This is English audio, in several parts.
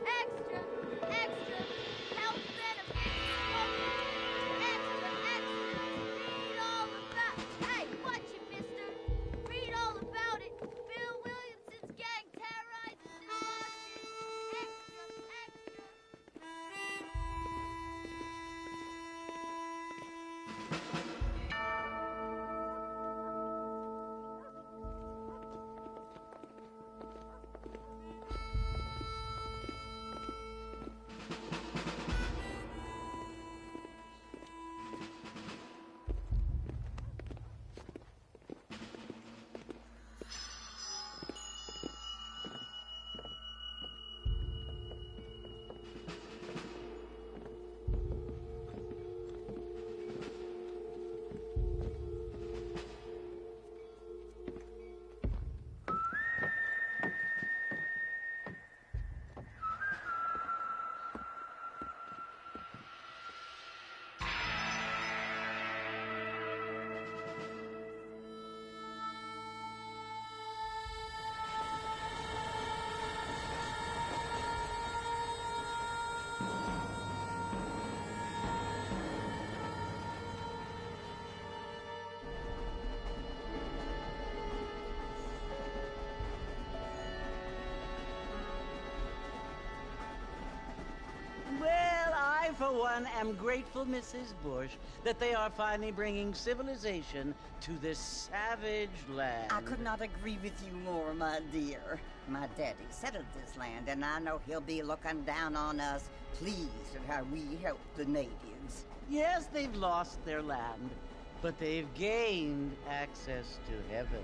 Extra, extra, health benefits. Extra, extra, read all about. Hey, watch it, mister. Read all about it. Bill Williamson's gang terrorizes in Washington. Extra, extra. Well, I, for one, am grateful, Mrs. Bush, that they are finally bringing civilization to this savage land. I could not agree with you more, my dear. My daddy settled this land, and I know he'll be looking down on us, pleased at how we help the natives. Yes, they've lost their land, but they've gained access to heaven.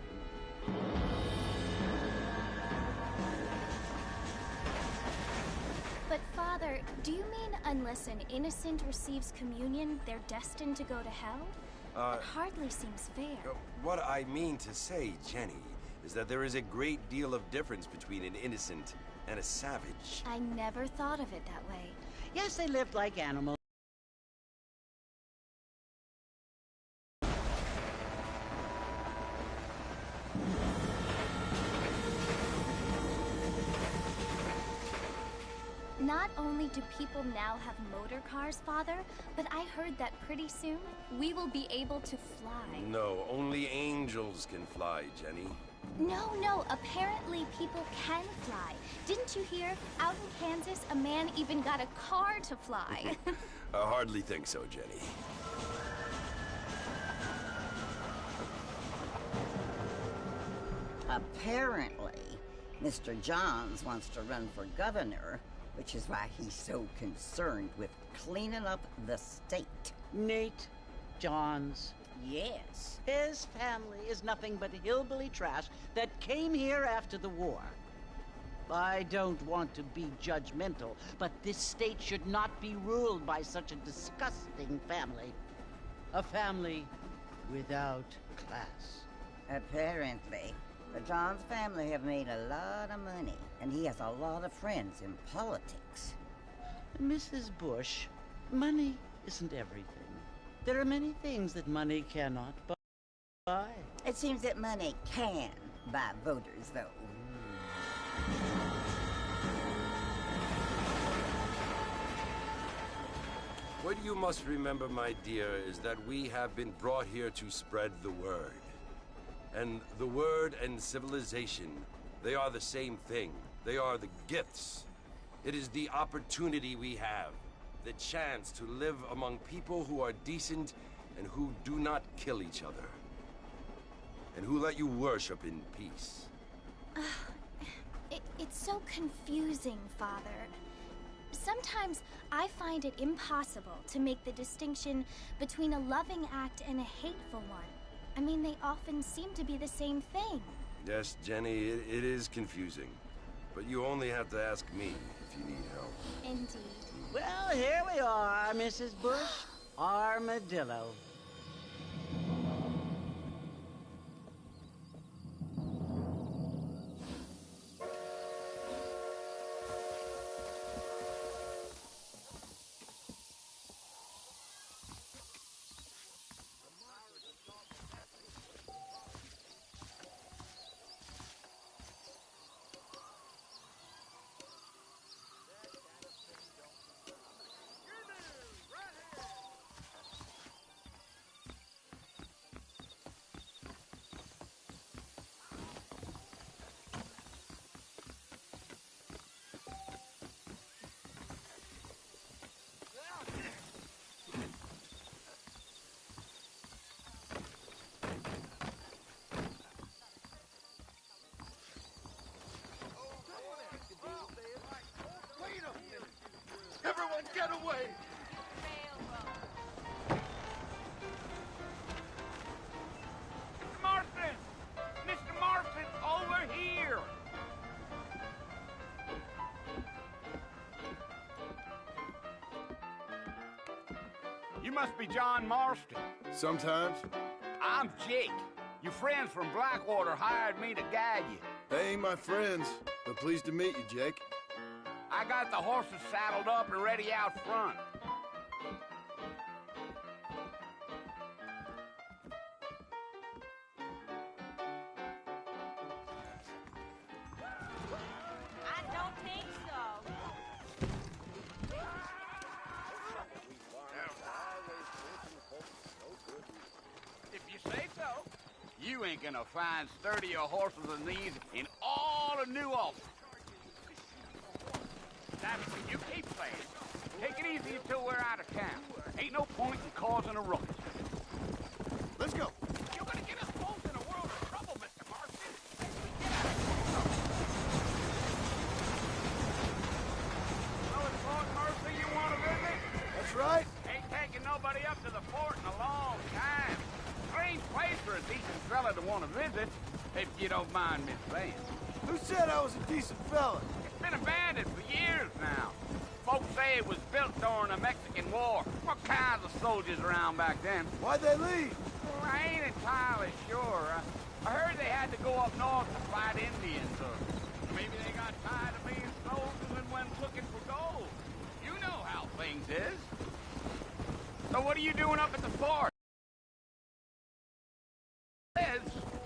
But Father, do you mean unless an innocent receives communion, they're destined to go to hell? It hardly seems fair. What I mean to say, Jenny, is that there is a great deal of difference between an innocent and a savage. I never thought of it that way. Yes, they lived like animals. Not only do people now have motor cars, Father, but I heard that pretty soon we will be able to fly. No, only angels can fly, Jenny. No, apparently people can fly. Didn't you hear? Out in Kansas, a man even got a car to fly. I hardly think so, Jenny. Apparently, Mr. Johns wants to run for governor, which is why he's so concerned with cleaning up the state. Nate Johns. Yes. His family is nothing but hillbilly trash that came here after the war. I don't want to be judgmental, but this state should not be ruled by such a disgusting family. A family without class. Apparently. The Johns family have made a lot of money, and he has a lot of friends in politics. Mrs. Bush, money isn't everything. There are many things that money cannot buy. It seems that money can buy voters, though. What you must remember, my dear, is that we have been brought here to spread the word. And the word and civilization, they are the same thing. They are the gifts. It is the opportunity we have, the chance to live among people who are decent and who do not kill each other. And who let you worship in peace. It's so confusing, Father. Sometimes I find it impossible to make the distinction between a loving act and a hateful one. I mean, they often seem to be the same thing. Yes, Jenny, it is confusing. But you only have to ask me if you need help. Indeed. Well, here we are, Mrs. Bush. Armadillo. Everyone get away! Mr. Marston! Mr. Marston, over here! You must be John Marston. Sometimes. I'm Jake. Your friends from Blackwater hired me to guide you. They ain't my friends, but pleased to meet you, Jake. I got the horses saddled up and ready out front. I don't think so. If you say so. You ain't gonna find sturdier horses than these in all of New Ulster. That's what you keep saying. Take it easy until we're out of town. Ain't no point in causing a ruckus. Let's go. You're gonna get us both in a world of trouble, Mr. Marston. So it's Fort Mercy you want to visit? That's right. Ain't taking nobody up to the fort in a long time. Strange place for a decent fella to want to visit, if you don't mind me saying. Who said I was a decent fella? It's been abandoned for years now. Folks say it was built during the Mexican War. What kinds of soldiers around back then? Why'd they leave? Well, I ain't entirely sure. I heard they had to go up north to fight Indians, or maybe they got tired of being soldiers and went looking for gold. You know how things is. So what are you doing up at the fort?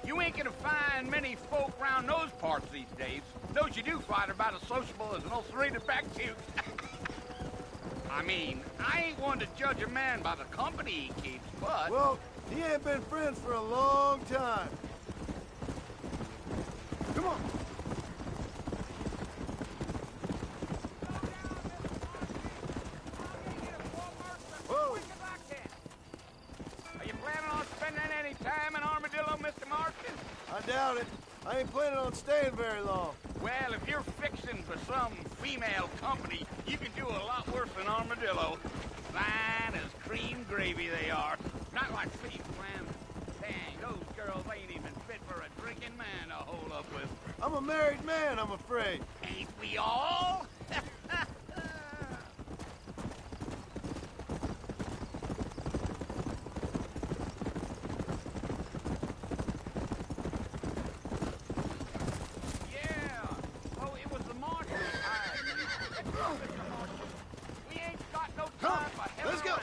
You ain't gonna find many folk around those parts these days. Those you do find are about as sociable as an ulcerated back tooth. I mean, I ain't one to judge a man by the company he keeps, but... Well, he ain't been friends for a long time. Come on. Whoa. Are you planning on spending any time in Armadillo, Mr. Marston? I doubt it. I ain't planning on staying very long. Well, if you're fixing for some female company, you can do a lot worse than Armadillo. Fine as cream gravy they are. Not like Fleet Clan. Dang, those girls ain't even fit for a drinking man to hold up with. I'm a married man, I'm afraid. Ain't we all? Yeah. Oh, it was the Marshal who hired me. Mr. Marshal, we ain't got no time for hell Let's go. around.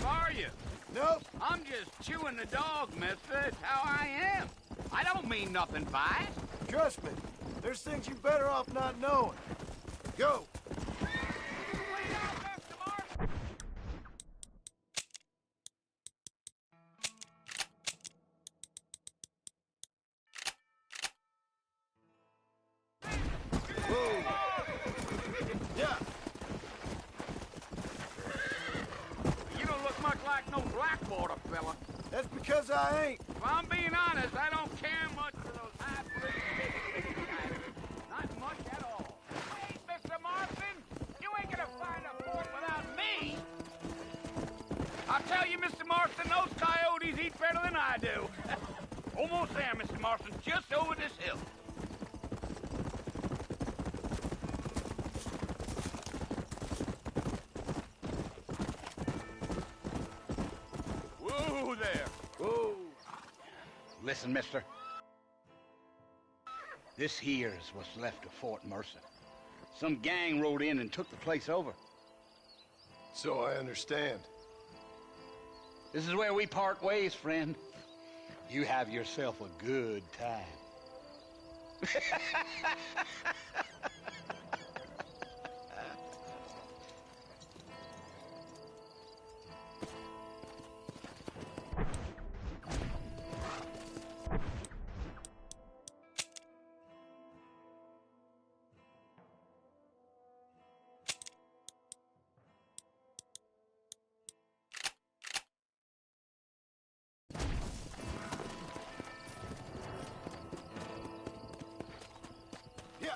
Are you? Nope. I'm just chewing the dog, mister. It's how I am. I don't mean nothing by it. Trust me. There's things you better off not knowing. Go. Yeah. You don't look much like no Blackwater fella. That's because I ain't. If I'm being honest, I don't care much for those high-priced not much at all. Wait, Mr. Marston! You ain't gonna find a fort without me! I'll tell you, Mr. Marston, those coyotes eat better than I do. Almost there, Mr. Marston, just over this hill. Whoa there! Whoa! Listen, mister. This here's what's left of Fort Mercer. Some gang rode in and took the place over. So I understand. This is where we part ways, friend. You have yourself a good time. Yeah.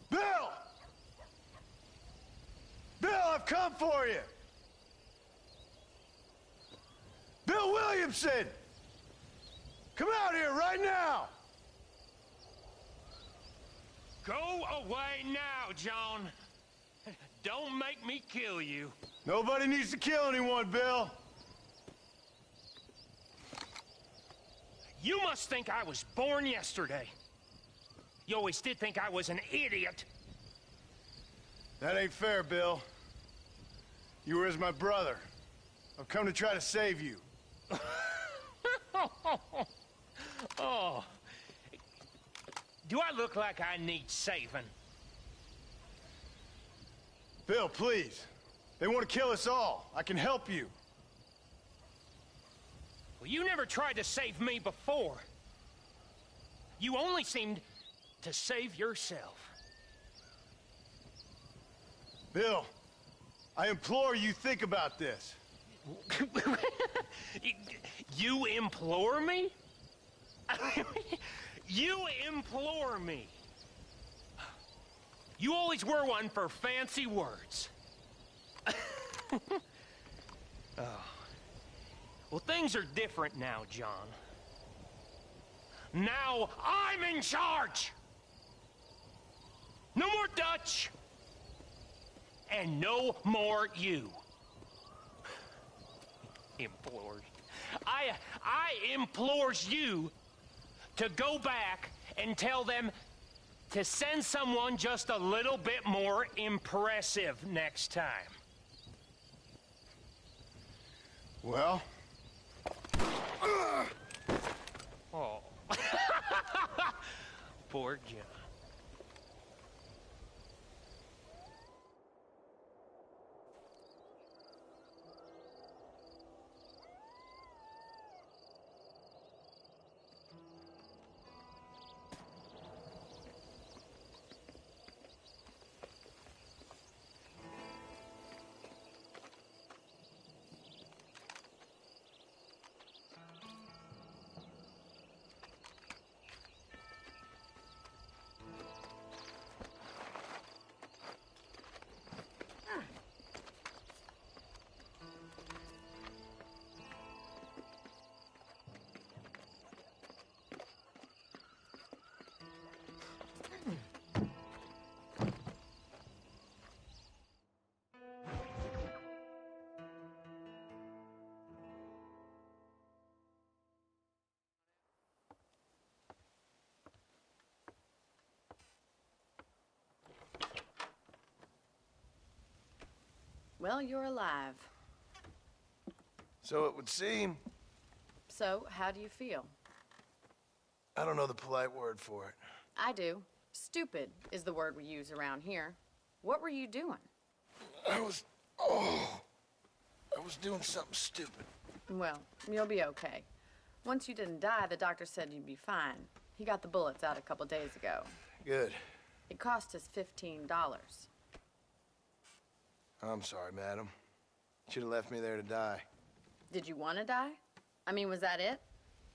Bill! Bill, I've come for you! Bill Williamson! Come out here right now! Go away now, John. Don't make me kill you. Nobody needs to kill anyone, Bill. You must think I was born yesterday. You always did think I was an idiot. That ain't fair, Bill. You were as my brother. I've come to try to save you. Oh. Do I look like I need saving? Bill, please. They want to kill us all. I can help you. Well, you never tried to save me before. You only seemed to save yourself. Bill, I implore you think about this. You implore me? You implore me. You always were one for fancy words. Oh. Well, things are different now, John. Now I'm in charge! No more Dutch! And no more you. Implores. I implores you to go back and tell them to send someone just a little bit more impressive next time. Well? Oh. Poor John. Well, you're alive. So it would seem. So, how do you feel? I don't know the polite word for it. I do. Stupid is the word we use around here. What were you doing? I was doing something stupid. Well, you'll be okay. Once you didn't die, the doctor said you'd be fine. He got the bullets out a couple days ago. Good. It cost us $15. I'm sorry, madam. Should have left me there to die. Did you want to die? I mean, was that it?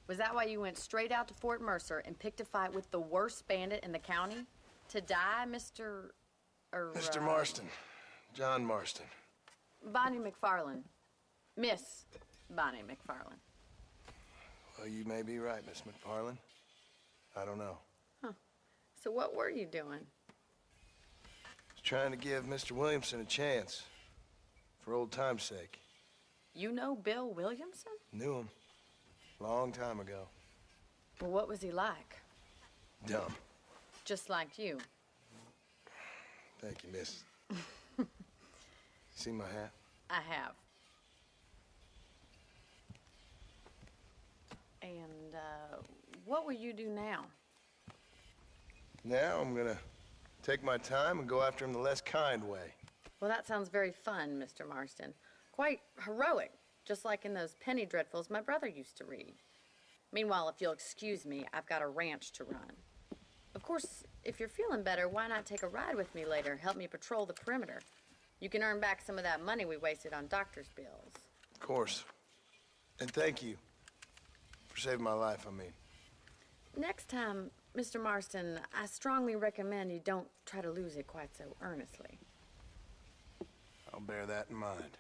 Was that why you went straight out to Fort Mercer and picked a fight with the worst bandit in the county? To die, Mr. Mr. Marston. John Marston. Bonnie McFarland. Miss Bonnie McFarland. Well, you may be right, Miss McFarland. I don't know. Huh. So what were you doing? Was trying to give Mr. Williamson a chance. For old time's sake. You know Bill Williamson? Knew him. Long time ago. Well, what was he like? Dumb. Just like you. Thank you, miss. See my hat? I have. And, what will you do now? Now I'm gonna take my time and go after him the less kind way. Well, that sounds very fun, Mr. Marston. Quite heroic, just like in those penny dreadfuls my brother used to read. Meanwhile, if you'll excuse me, I've got a ranch to run. Of course, if you're feeling better, why not take a ride with me later? Help me patrol the perimeter. You can earn back some of that money we wasted on doctor's bills. Of course. And thank you for saving my life, I mean. Next time, Mr. Marston, I strongly recommend you don't try to lose it quite so earnestly. I'll bear that in mind.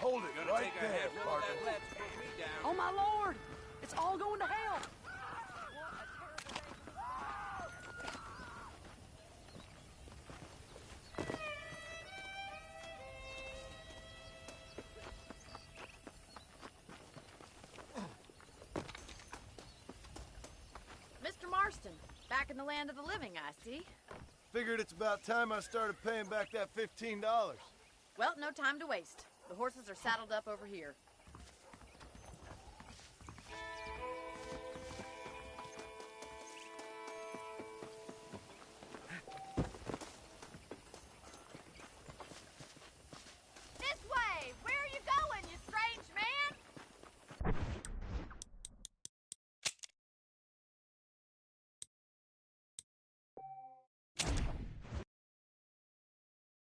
Hold it right there, Parker. Oh, my Lord! It's all going to hell! Mr. Marston, back in the land of the living, I see. Figured it's about time I started paying back that $15. Well, no time to waste. The horses are saddled up over here.